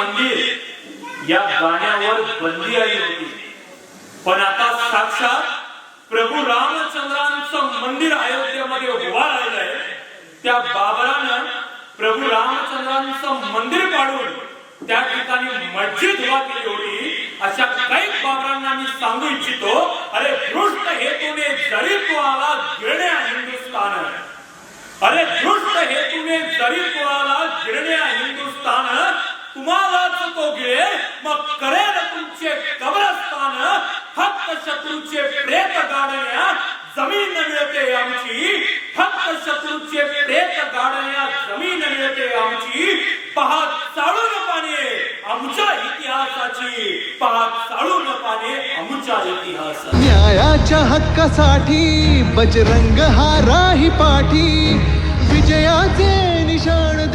मंदिर या गाण्यावर बंदी आली होती, पण आता साक्षात प्रभू रामचंद्रांचं मंदिर अयोध्येमध्ये उभा राहिलंय. त्या बाबरानं प्रभू रामचंद्रांचं मंदिर पाडून त्या ठिकाणी मस्जिद उभा केली होती. अशा काही बाबरांना मी सांगू इच्छितो, अरे दृष्ट हेतूने जरी तो आला गिरण्या हिंदुस्तान, अरे दृष्ट हेतूने जरी तो आला गिरण्या हिंदुस्तान, तुम्हालाच तो गिळेल मग करेल तुमचे कब्रस्तान. फक्त शत्रूचे प्रेत गाडण्या जमीन मिळते आमची, फक्त शत्रूचे प्रेत गाडण्या जमीन मिळते आमची. पहा चाळून पाने आमच्या इतिहासाची, पहा चाळून पाने आमच्या इतिहासाची. न्यायाच्या हक्कासाठी बजरंग हा राही पाठी, विजयाचे निशाण